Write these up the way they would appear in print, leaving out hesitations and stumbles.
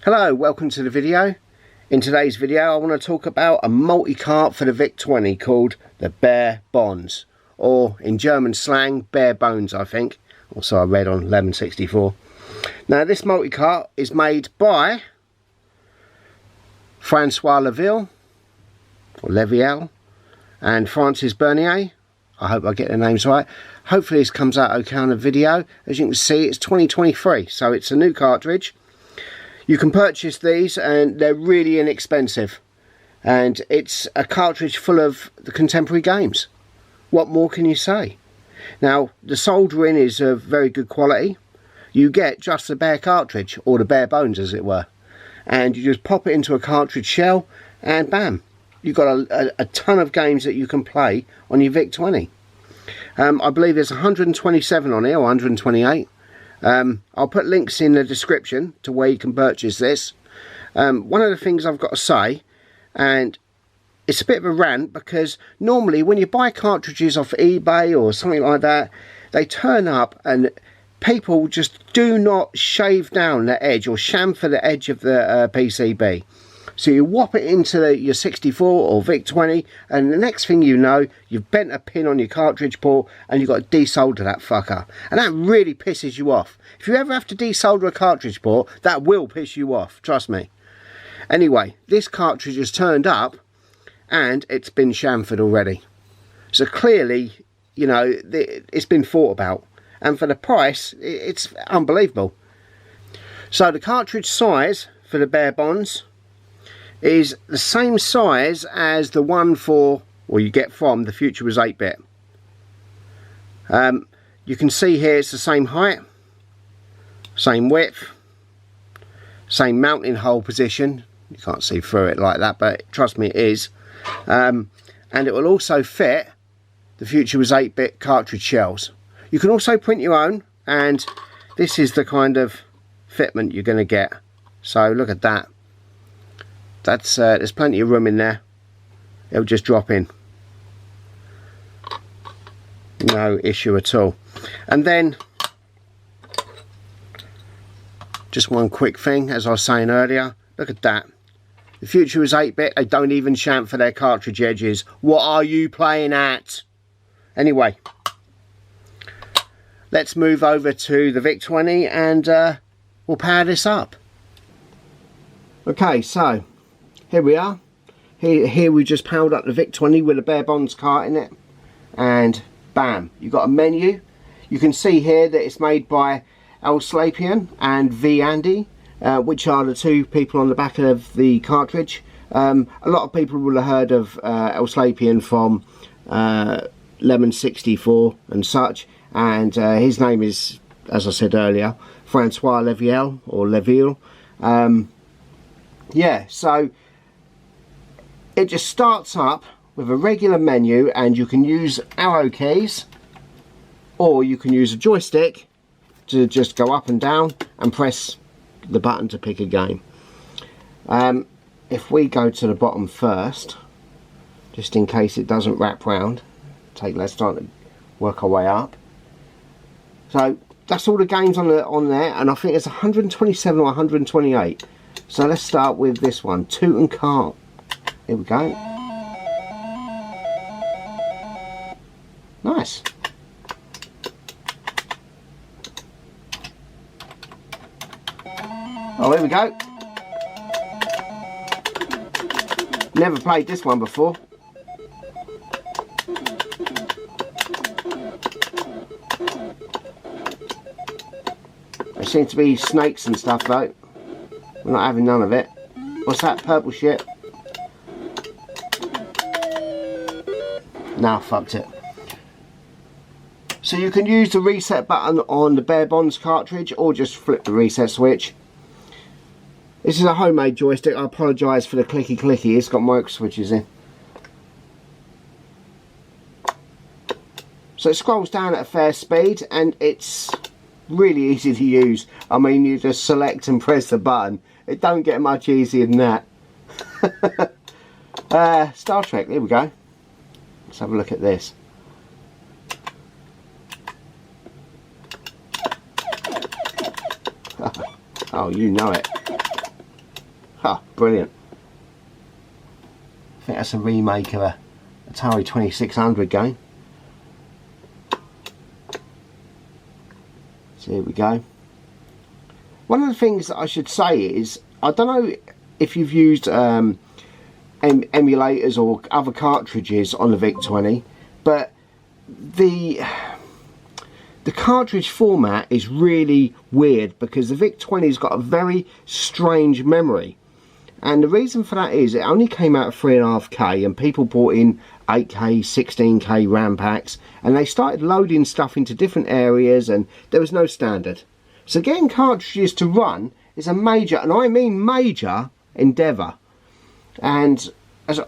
Hello, welcome to the video. In today's video I want to talk about a multi-cart for the VIC-20 called the Behr Bonz, or in German slang Behr Bonz, I think. Also I read on Lemon 64. Now this multi-cart is made by Francois Leviel and Francis Bernier. I hope I get the names right. Hopefully this comes out okay on the video. As you can see, it's 2023, so it's a new cartridge. You can purchase these and they're really inexpensive, and it's a cartridge full of the contemporary games. What more can you say? Now the soldering is of very good quality. You get just the Behr cartridge, or the Behr Bonz as it were, and you just pop it into a cartridge shell and bam, you've got a ton of games that you can play on your VIC-20. I believe there's 127 on here, or 128. I'll put links in the description to where you can purchase this. One of the things I've got to say, and it's a bit of a rant, because normally when you buy cartridges off eBay or something like that, they turn up and people just do not shave down the edge or chamfer the edge of the PCB. So you whop it into your 64 or VIC-20, and the next thing you know, you've bent a pin on your cartridge port and you've got to desolder that fucker. And that really pisses you off. If you ever have to desolder a cartridge port, that will piss you off, trust me. Anyway, this cartridge has turned up and it's been chamfered already. So clearly, you know, it's been thought about. And for the price, it's unbelievable. So the cartridge size for the Behr Bonz is the same size as the one for, or you get from, the Future Was 8-bit. You can see here it's the same height, same width, same mounting hole position. You can't see through it like that, but trust me, it is. And it will also fit the Future Was 8-bit cartridge shells. You can also print your own, and this is the kind of fitment you're going to get. So look at that. That's there's plenty of room in there. It'll just drop in, no issue at all. And then just one quick thing, as I was saying earlier, look at that. The Future Was 8-bit, they don't even chamfer their cartridge edges. What are you playing at? Anyway, let's move over to the VIC-20 and we'll power this up. Okay, so here we are. Here we just powered up the VIC-20 with a Behr Bonz cart in it, and bam, you've got a menu. You can see here that it's made by Elslapian and V. Andy, which are the two people on the back of the cartridge. A lot of people will have heard of Elslapian from Lemon 64 and such, and his name is, as I said earlier, Francois Leviel, or Leviel. Yeah, so it just starts up with a regular menu, and you can use arrow keys, or you can use a joystick to just go up and down and press the button to pick a game. If we go to the bottom first, just in case it doesn't wrap round, take less time to work our way up. So that's all the games on there, and I think it's 127 or 128. So let's start with this one, Toot and Cart. Here we go. Nice. Oh, here we go. Never played this one before. There seem to be snakes and stuff though. We're not having none of it. What's that purple shit? Now fucked it. So you can use the reset button on the Behr Bonz cartridge, or just flip the reset switch. This is a homemade joystick. I apologise for the clicky clicky. It's got micro switches in. So it scrolls down at a fair speed, and it's really easy to use. I mean, you just select and press the button. It don't get much easier than that. Star Trek, here we go. Let's have a look at this. Oh, you know it. Ah, brilliant. I think that's a remake of a Atari 2600 game. So here we go. One of the things that I should say is, I don't know if you've used emulators or other cartridges on the VIC-20, but the cartridge format is really weird because the VIC-20's got a very strange memory, and the reason for that is it only came out at 3.5K and people bought in 8K, 16K RAM packs, and they started loading stuff into different areas and there was no standard. So getting cartridges to run is a major, and I mean major, endeavour. And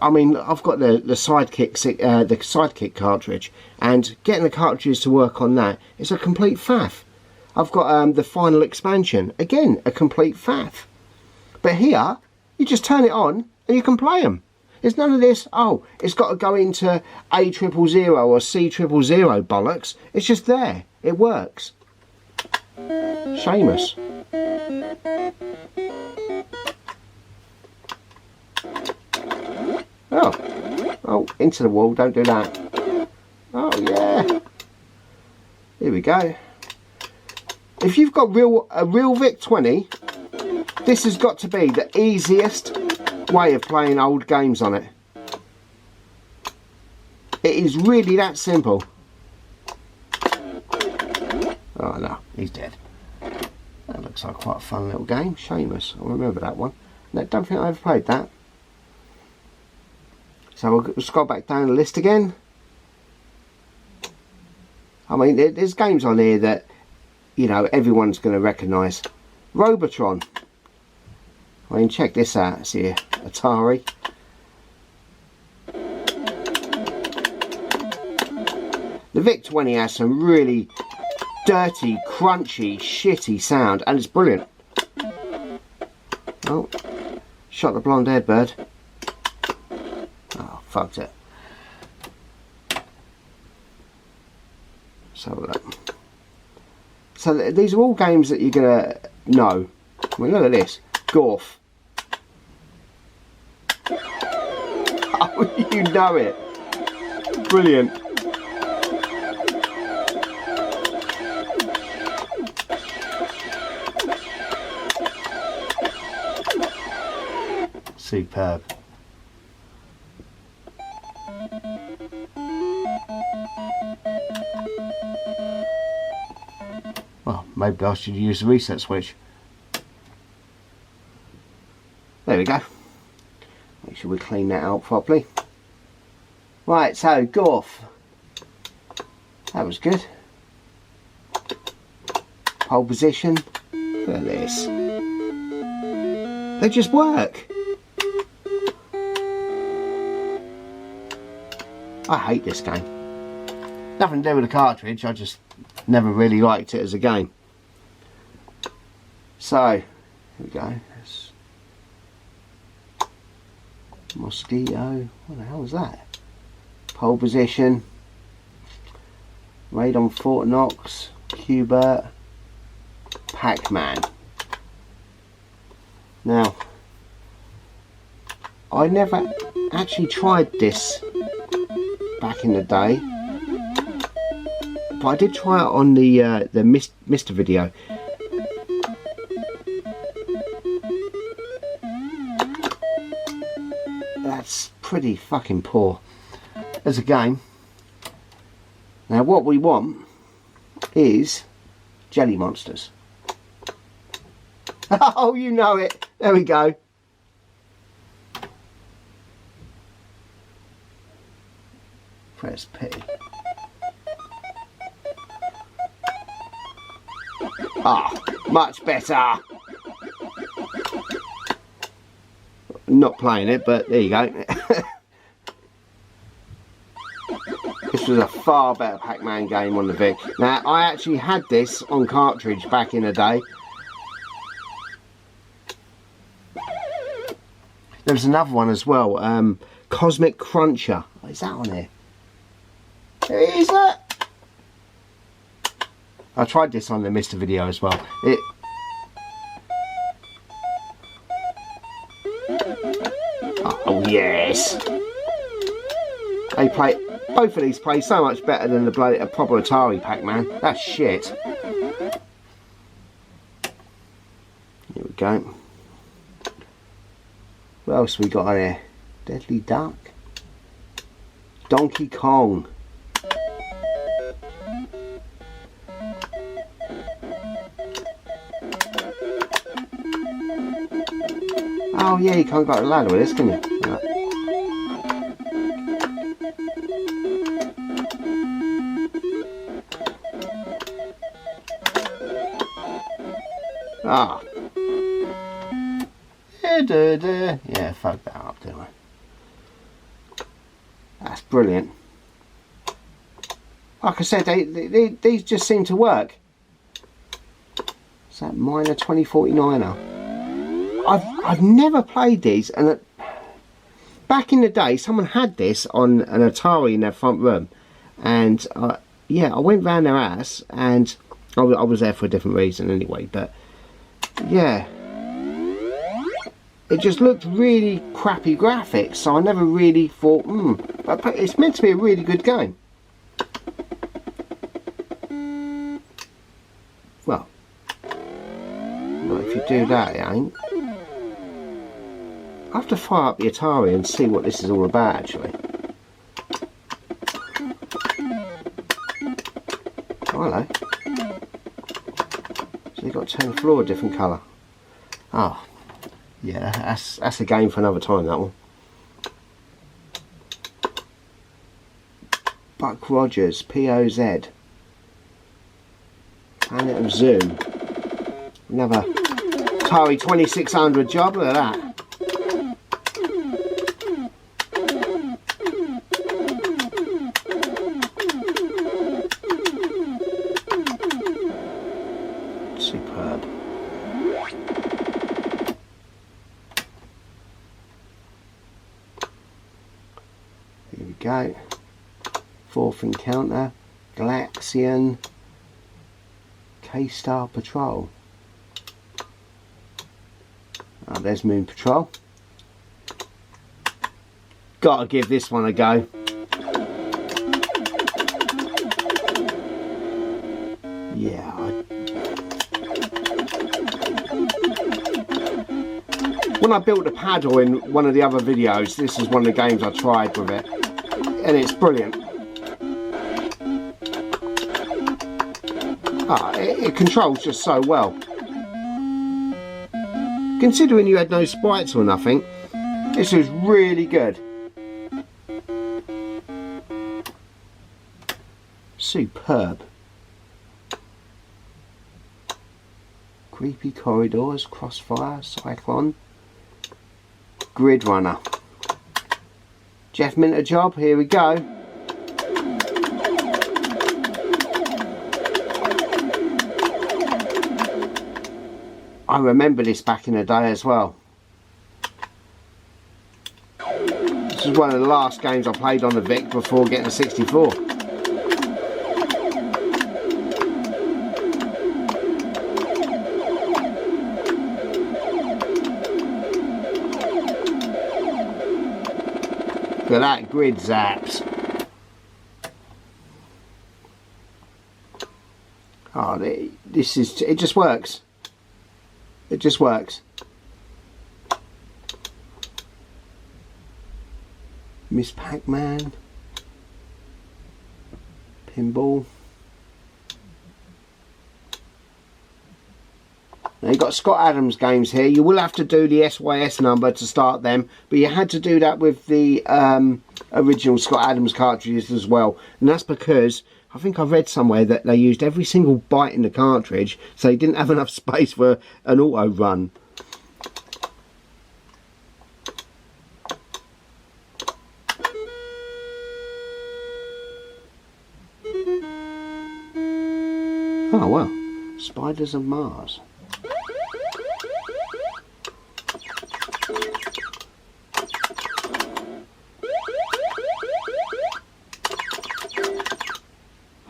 I mean, I've got the Sidekick cartridge, and getting the cartridges to work on that is a complete faff. I've got the final expansion, again a complete faff. But here, you just turn it on and you can play them. There's none of this, oh, it's got to go into A000 or C000 bollocks. It's just there. It works. Seamus. Oh, into the wall, don't do that. Oh yeah. Here we go. If you've got a real VIC-20, this has got to be the easiest way of playing old games on it. It is really that simple. Oh no, he's dead. That looks like quite a fun little game. Seamus, I remember that one. No, don't think I ever played that. So we'll scroll back down the list again. I mean, there's games on here that, you know, everyone's going to recognise. Robotron. I mean, check this out. It's here, Atari. The VIC-20 has some really dirty, crunchy, shitty sound, and it's brilliant. Oh, shot the blonde-haired bird. Oh, fucked it. So look. So these are all games that you're gonna know. I mean, look at this. Gorf. Oh, you know it. Brilliant. Superb. Well, maybe I should use the reset switch. There we go. Make sure we clean that out properly. Right, so Gorf. That was good. Pole position. Look at this. They just work. I hate this game. Nothing to do with the cartridge, I just never really liked it as a game. So, here we go. Mosquito. What the hell was that? Pole position. Radon Fort Knox. Qbert. Pac-Man. Now, I never actually tried this back in the day, but I did try it on the Mr. video. That's pretty fucking poor as a game. Now what we want is Jelly Monsters. Oh, you know it. There we go. Press P. Ah, much better. Not playing it, but there you go. This was a far better Pac-Man game on the Vic. Now, I actually had this on cartridge back in the day. There was another one as well, Cosmic Cruncher. What is that on here? Is that? I tried this on the Mr. video as well. this? They play, both of these play so much better than the a proper Atari Pac-Man. That's shit. Here we go. What else we got here? Deadly Duck. Donkey Kong. Oh yeah, you can't go up the ladder with this, can you? Right. Ah. Yeah, fuck that up, didn't I? That's brilliant. Like I said, these just seem to work. Is that minor 2049er? I've never played these, and back in the day, someone had this on an Atari in their front room, and yeah, I went round their house, and I was there for a different reason anyway. But yeah, it just looked really crappy graphics, so I never really thought, but it's meant to be a really good game. Well, not if you do that, it ain't. I have to fire up the Atari and see what this is all about, actually. Oh, hello. So you've got to turn the floor a different colour. Oh, yeah, that's a game for another time, that one. Buck Rogers, POZ. Planet of Zoom. Another Atari 2600 job, look at that. Superb. Here we go. Fourth Encounter, Galaxian, K-Star Patrol. Oh, there's Moon Patrol. Gotta give this one a go. Yeah. When I built the paddle in one of the other videos, this is one of the games I tried with it, and it's brilliant. It controls just so well. Considering you had no sprites or nothing, this was really good. Superb. Creepy Corridors, Crossfire, Cyclone, Grid Runner. Jeff Minter job, here we go. I remember this back in the day as well. This is one of the last games I played on the Vic before getting a 64. Look at that, Grid Zaps. Oh, this is, it just works. It just works. Miss Pac-Man. Pinball. Now you've got Scott Adams games here. You will have to do the SYS number to start them, but you had to do that with the original Scott Adams cartridges as well. And that's because I think I read somewhere that they used every single byte in the cartridge, so they didn't have enough space for an auto run. Oh well, Spiders of Mars.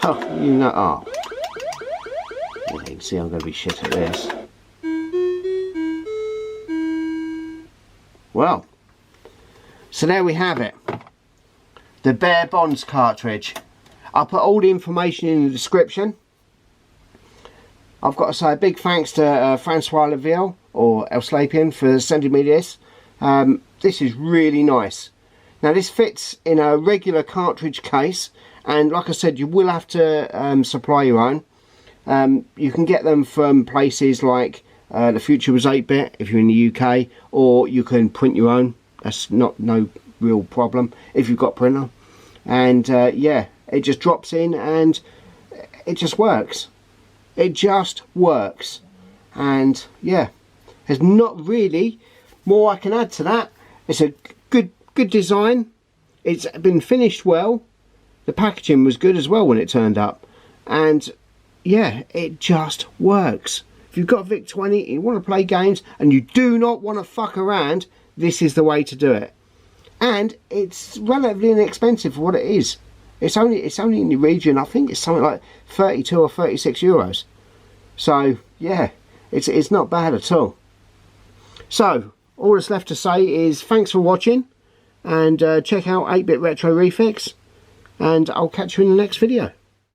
Oh, you know, oh. Yeah, you can see I'm going to be shit at this. Well, So there we have it, the Behr Bonz cartridge. I'll put all the information in the description. I've got to say a big thanks to Francois Laville or El Slapian for sending me this. This is really nice. Now this fits in a regular cartridge case, and like I said, you will have to supply your own. You can get them from places like The Future Was 8-bit if you're in the UK, or you can print your own. That's no real problem if you've got a printer. And yeah, it just drops in and it just works. It just works. And yeah, there's not really more I can add to that. It's a good design. It's been finished well. The packaging was good as well when it turned up. And yeah, it just works. If you've got a VIC-20, you want to play games and you do not want to fuck around, this is the way to do it. And it's relatively inexpensive for what it is. It's only in the region, I think it's something like 32 or 36 euros. So yeah, it's not bad at all. So all that's left to say is thanks for watching, and check out 8-bit Retro ReFix, and I'll catch you in the next video.